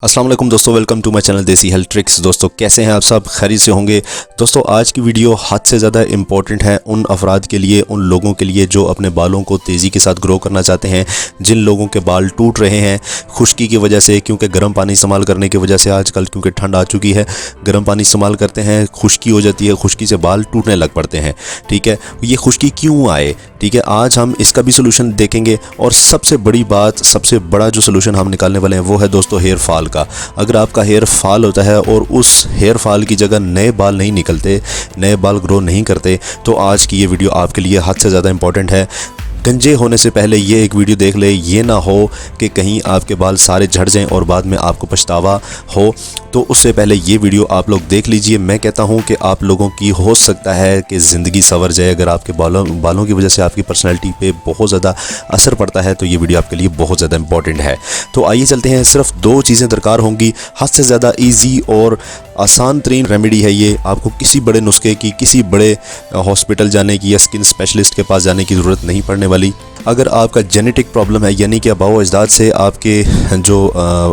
अस्सलाम वालेकुम दोस्तों, वेलकम टू माय चैनल देसी हेल्थ ट्रिक्स। दोस्तों कैसे हैं आप सब? खैरियत से होंगे। दोस्तों आज की वीडियो हद से ज़्यादा इम्पॉर्टेंट है उन अफराद के लिए, उन लोगों के लिए जो अपने बालों को तेज़ी के साथ ग्रो करना चाहते हैं। जिन लोगों के बाल टूट रहे हैं खुश्की की वजह से, क्योंकि गर्म पानी इस्तेमाल करने की वजह से, आजकल क्योंकि ठंड आ चुकी है, गर्म पानी इस्तेमाल करते हैं, खुश्की हो जाती है, खुश्की से बाल टूटने लग पड़ते हैं। ठीक है, ये खुश्की क्यों आए? ठीक है, आज हम इसका भी सोल्यूशन देखेंगे। और सबसे बड़ी बात, सबसे बड़ा जो सोल्यूशन हम निकालने वाले हैं वो है दोस्तों हेयर फॉल का। अगर आपका हेयर फॉल होता है और उस हेयर फॉल की जगह नए बाल नहीं निकलते, नए बाल ग्रो नहीं करते, तो आज की ये वीडियो आपके लिए हद से ज़्यादा इंपॉर्टेंट है। गंजे होने से पहले ये एक वीडियो देख ले, ये ना हो कि कहीं आपके बाल सारे झड़ जाएं और बाद में आपको पछतावा हो। तो उससे पहले ये वीडियो आप लोग देख लीजिए। मैं कहता हूँ कि आप लोगों की हो सकता है कि ज़िंदगी संवर जाए। अगर आपके बालों की वजह से आपकी पर्सनैलिटी पे बहुत ज़्यादा असर पड़ता है तो ये वीडियो आपके लिए बहुत ज़्यादा इंपॉर्टेंट है। तो आइए चलते हैं। सिर्फ 2 चीज़ें दरकार होंगी। हद से ज़्यादा ईजी और आसान तरीन रेमेडी है ये। आपको किसी बड़े नुस्खे की, किसी बड़े हॉस्पिटल जाने की या स्किन स्पेशलिस्ट के पास जाने की ज़रूरत नहीं पड़ने वाली। अगर आपका जेनेटिक प्रॉब्लम है, यानी कि आबाओ अजदाद से आपके जो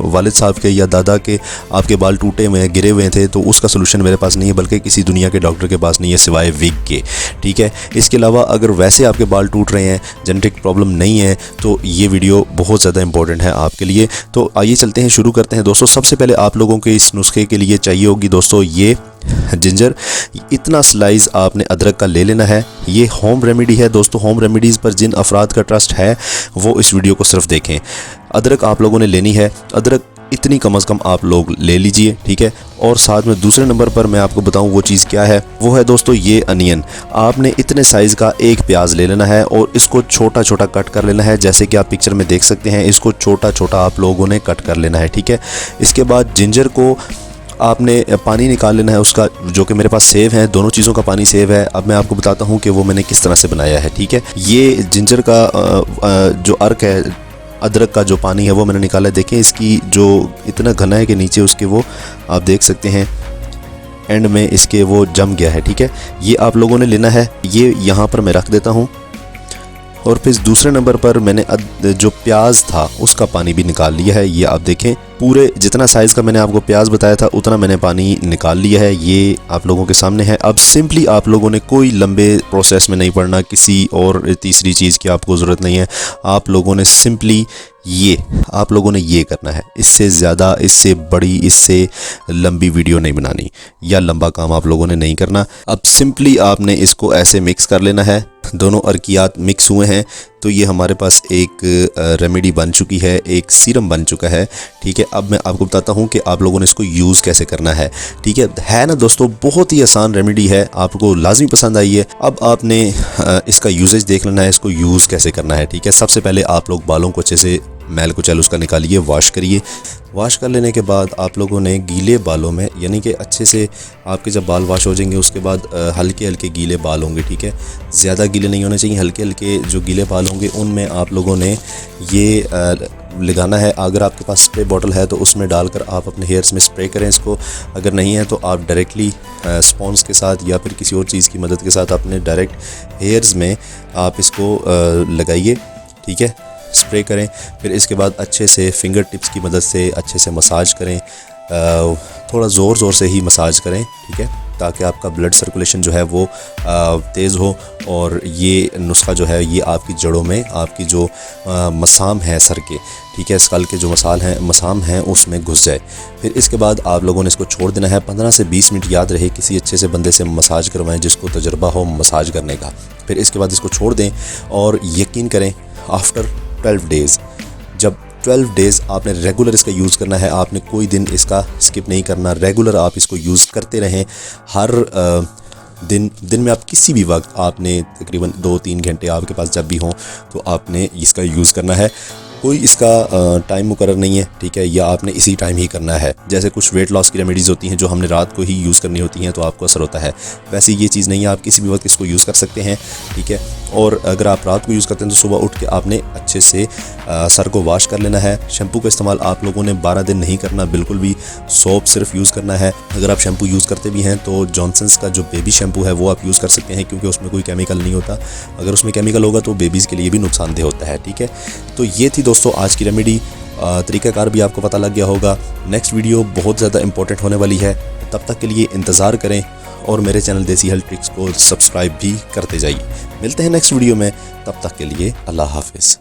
वालिद साहब के या दादा के आपके बाल टूटे हुए हैं, गिरे हुए थे, तो उसका सोल्यूशन मेरे पास नहीं है, बल्कि किसी दुनिया के डॉक्टर के पास नहीं है सिवाय विग के। ठीक है, इसके अलावा अगर वैसे आपके बाल टूट रहे हैं, जेनेटिक प्रॉब्लम नहीं है, तो ये वीडियो बहुत ज़्यादा इंपॉर्टेंट है आपके लिए। तो आइए चलते हैं, शुरू करते हैं। दोस्तों सबसे पहले आप लोगों के इस नुस्खे के लिए चाहिए होगी दोस्तों ये जिंजर। इतना स्लाइस आपने अदरक का ले लेना है। ये होम रेमेडी है दोस्तों। होम रेमेडीज़ पर जिन अफराद का ट्रस्ट है वो इस वीडियो को सिर्फ देखें। अदरक आप लोगों ने लेनी है, अदरक इतनी कम से कम आप लोग ले लीजिए। ठीक है, और साथ में दूसरे नंबर पर मैं आपको बताऊं वो चीज़ क्या है, वो है दोस्तों ये अनियन। आपने इतने साइज़ का एक प्याज ले लेना है और इसको छोटा छोटा कट कर लेना है, जैसे कि आप पिक्चर में देख सकते हैं। इसको छोटा छोटा आप लोगों ने कट कर लेना है। ठीक है, इसके बाद जिंजर को आपने पानी निकाल लेना है उसका, जो कि मेरे पास सेव है, दोनों चीज़ों का पानी सेव है। अब मैं आपको बताता हूँ कि वो मैंने किस तरह से बनाया है। ठीक है, ये जिंजर का जो अर्क है, अदरक का जो पानी है वो मैंने निकाला है। देखें इसकी जो इतना घना है कि नीचे उसके वो आप देख सकते हैं एंड में इसके वो जम गया है। ठीक है, ये आप लोगों ने लेना है। ये यहाँ पर मैं रख देता हूँ। और फिर दूसरे नंबर पर मैंने जो प्याज था उसका पानी भी निकाल लिया है। ये आप देखें, पूरे जितना साइज़ का मैंने आपको प्याज बताया था उतना मैंने पानी निकाल लिया है। ये आप लोगों के सामने है। अब सिंपली आप लोगों ने कोई लंबे प्रोसेस में नहीं पड़ना, किसी और तीसरी चीज़ की आपको ज़रूरत नहीं है। आप लोगों ने सिंपली ये करना है। इससे ज़्यादा, इससे बड़ी, इससे लंबी वीडियो नहीं बनानी या लंबा काम आप लोगों ने नहीं करना। अब सिंपली आपने इसको ऐसे मिक्स कर लेना है। दोनों अर्कियात मिक्स हुए हैं तो ये हमारे पास एक रेमेडी बन चुकी है, एक सीरम बन चुका है। ठीक है, अब मैं आपको बताता हूँ कि आप लोगों ने इसको यूज़ कैसे करना है। ठीक है ना दोस्तों, बहुत ही आसान रेमेडी है, आपको लाजमी पसंद आई है। अब आपने इसका यूजेज देख लेना है, इसको यूज़ कैसे करना है। ठीक है, सबसे पहले आप लोग बालों को अच्छे से मैल कुचैल उसका निकालिए, वॉश करिए। वॉश कर लेने के बाद आप लोगों ने गीले बालों में, यानी कि अच्छे से आपके जब बाल वॉश हो जाएंगे उसके बाद हल्के हल्के गीले बाल होंगे। ठीक है, ज़्यादा गीले नहीं होने चाहिए, हल्के हल्के जो गीले बाल होंगे उनमें आप लोगों ने ये लगाना है। अगर आपके पास स्प्रे बॉटल है तो उसमें डालकर आप अपने हेयर्स में स्प्रे करें इसको। अगर नहीं है तो आप डायरेक्टली स्पॉन्ज के साथ या फिर किसी और चीज़ की मदद के साथ अपने डायरेक्ट हेयर्स में आप इसको लगाइए। ठीक है, स्प्रे करें। फिर इसके बाद अच्छे से फिंगर टिप्स की मदद से अच्छे से मसाज करें, थोड़ा ज़ोर से ही मसाज करें। ठीक है, ताकि आपका ब्लड सर्कुलेशन जो है वो तेज़ हो और ये नुस्खा जो है ये आपकी जड़ों में, आपकी जो मसाम है सर के, ठीक है, स्कल के जो मसाम हैं उसमें घुस जाए। फिर इसके बाद आप लोगों ने इसको छोड़ देना है 15 से 20 मिनट। याद रहे किसी अच्छे से बंदे से मसाज करवाएं जिसको तजुर्बा हो मसाज करने का। फिर इसके बाद इसको छोड़ दें और यकीन करें आफ्टर 12 डेज़, जब 12 डेज़ आपने रेगुलर इसका यूज़ करना है, आपने कोई दिन इसका स्किप नहीं करना, रेगुलर आप इसको यूज़ करते रहें। हर दिन में आप किसी भी वक्त आपने तकरीबन 2-3 घंटे आपके पास जब भी हों तो आपने इसका यूज़ करना है। कोई इसका टाइम मुकर्रर नहीं है। ठीक है, या आपने इसी टाइम ही करना है। जैसे कुछ वेट लॉस की रेमेडीज़ होती हैं जो हमने रात को ही यूज़ करनी होती हैं तो आपको असर होता है, वैसे ये चीज़ नहीं है, आप किसी भी वक्त इसको यूज़ कर सकते हैं। ठीक है, और अगर आप रात को यूज़ करते हैं तो सुबह उठ के आपने अच्छे से सर को वॉश कर लेना है। शैम्पू का इस्तेमाल आप लोगों ने 12 दिन नहीं करना बिल्कुल भी, सोप सिर्फ यूज़ करना है। अगर आप शैम्पू यूज़ करते भी हैं तो जॉनसन्स का जो बेबी शैम्पू है वो आप यूज़ कर सकते हैं, क्योंकि उसमें कोई केमिकल नहीं होता। अगर उसमें केमिकल होगा तो बेबीज़ के लिए भी नुकसानदेह होता है। ठीक है, तो ये थी दोस्तों आज की रेमेडी। तरीक़ाकार भी आपको पता लग गया होगा। नेक्स्ट वीडियो बहुत ज़्यादा इंपॉर्टेंट होने वाली है, तब तक के लिए इंतज़ार करें और मेरे चैनल देसी हेल्थ ट्रिक्स को सब्सक्राइब भी करते जाइए। मिलते हैं नेक्स्ट वीडियो में, तब तक के लिए अल्लाह हाफ़िज़।